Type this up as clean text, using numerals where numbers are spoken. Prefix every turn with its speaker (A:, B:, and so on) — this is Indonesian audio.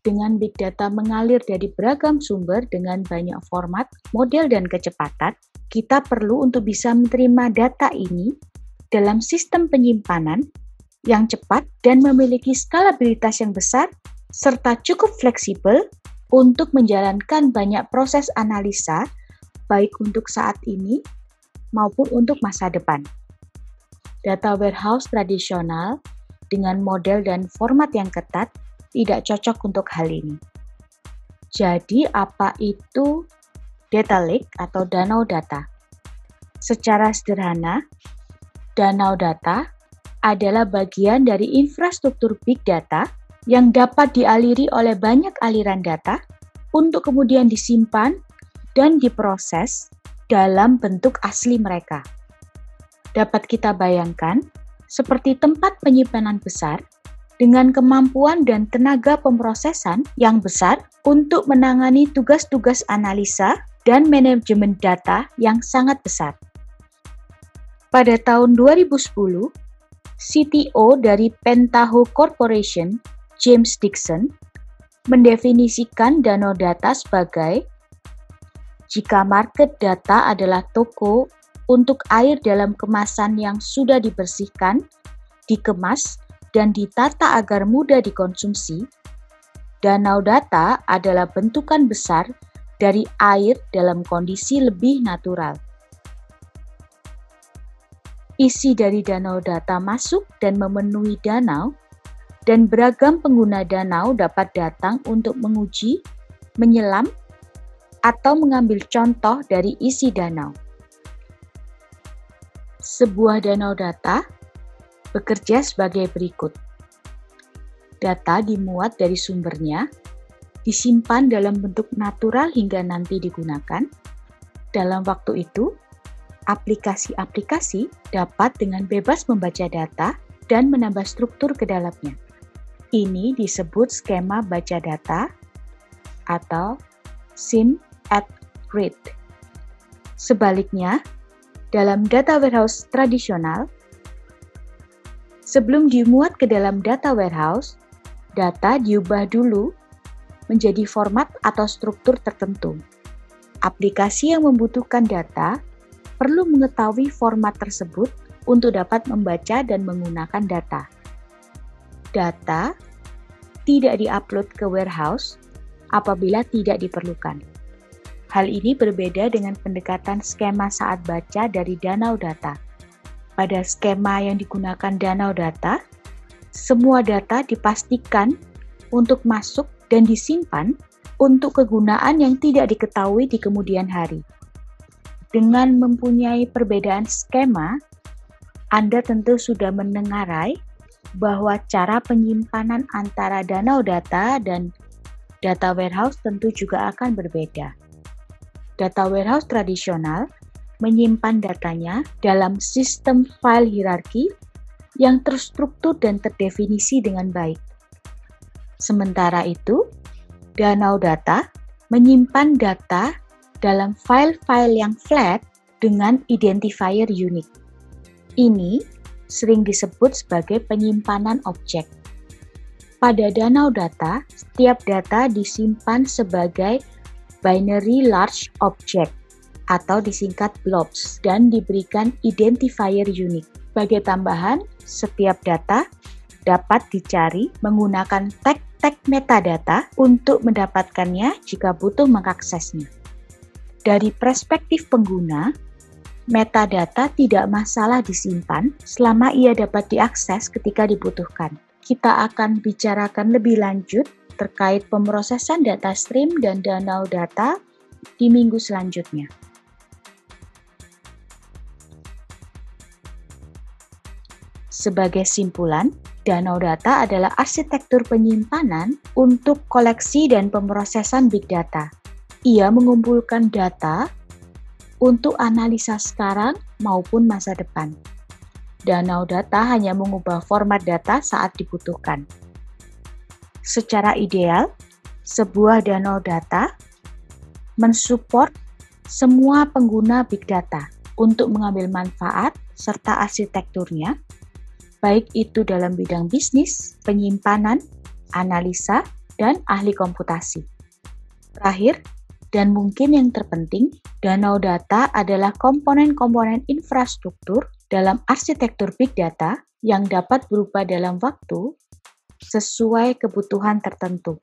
A: Dengan big data mengalir dari beragam sumber dengan banyak format, model, dan kecepatan, kita perlu untuk bisa menerima data ini dalam sistem penyimpanan yang cepat dan memiliki skalabilitas yang besar, serta cukup fleksibel untuk menjalankan banyak proses analisa, baik untuk saat ini maupun untuk masa depan. Data warehouse tradisional dengan model dan format yang ketat tidak cocok untuk hal ini. Jadi, apa itu data lake atau danau data? Secara sederhana, danau data adalah bagian dari infrastruktur big data yang dapat dialiri oleh banyak aliran data untuk kemudian disimpan dan diproses dalam bentuk asli mereka. Dapat kita bayangkan seperti tempat penyimpanan besar dengan kemampuan dan tenaga pemrosesan yang besar untuk menangani tugas-tugas analisa dan manajemen data yang sangat besar. Pada tahun 2010, CTO dari Pentaho Corporation, James Dixon, mendefinisikan danau data sebagai jika market data adalah toko untuk air dalam kemasan yang sudah dibersihkan, dikemas, dan ditata agar mudah dikonsumsi, danau data adalah bentukan besar dari air dalam kondisi lebih natural. Isi dari danau data masuk dan memenuhi danau, dan beragam pengguna danau dapat datang untuk menguji, menyelam, atau mengambil contoh dari isi danau. Sebuah danau data bekerja sebagai berikut. Data dimuat dari sumbernya, disimpan dalam bentuk natural hingga nanti digunakan. Dalam waktu itu, aplikasi-aplikasi dapat dengan bebas membaca data dan menambah struktur ke dalamnya. Ini disebut skema baca data atau sim at read. Sebaliknya, dalam data warehouse tradisional, sebelum dimuat ke dalam data warehouse, data diubah dulu menjadi format atau struktur tertentu. Aplikasi yang membutuhkan data perlu mengetahui format tersebut untuk dapat membaca dan menggunakan data. Data tidak diupload ke warehouse apabila tidak diperlukan. Hal ini berbeda dengan pendekatan skema saat baca dari danau data. Pada skema yang digunakan danau data, semua data dipastikan untuk masuk dan disimpan untuk kegunaan yang tidak diketahui di kemudian hari. Dengan mempunyai perbedaan skema, Anda tentu sudah mendengarai bahwa cara penyimpanan antara danau data dan data warehouse tentu juga akan berbeda. Data warehouse tradisional menyimpan datanya dalam sistem file hierarki yang terstruktur dan terdefinisi dengan baik. Sementara itu, danau data menyimpan data dalam file-file yang flat dengan identifier unik. Ini sering disebut sebagai penyimpanan objek. Pada danau data, setiap data disimpan sebagai binary large object atau disingkat blobs dan diberikan identifier unik. Sebagai tambahan, setiap data dapat dicari menggunakan tag metadata untuk mendapatkannya jika butuh mengaksesnya. Dari perspektif pengguna, metadata tidak masalah disimpan selama ia dapat diakses ketika dibutuhkan. Kita akan bicarakan lebih lanjut terkait pemrosesan data stream dan danau data di minggu selanjutnya. Sebagai simpulan, danau data adalah arsitektur penyimpanan untuk koleksi dan pemrosesan big data. Ia mengumpulkan data untuk analisa sekarang maupun masa depan. Danau data hanya mengubah format data saat dibutuhkan. Secara ideal, sebuah danau data mensupport semua pengguna big data untuk mengambil manfaat serta arsitekturnya, baik itu dalam bidang bisnis, penyimpanan, analisa, dan ahli komputasi. Terakhir, dan mungkin yang terpenting, danau data adalah komponen-komponen infrastruktur dalam arsitektur big data yang dapat berubah dalam waktu sesuai kebutuhan tertentu.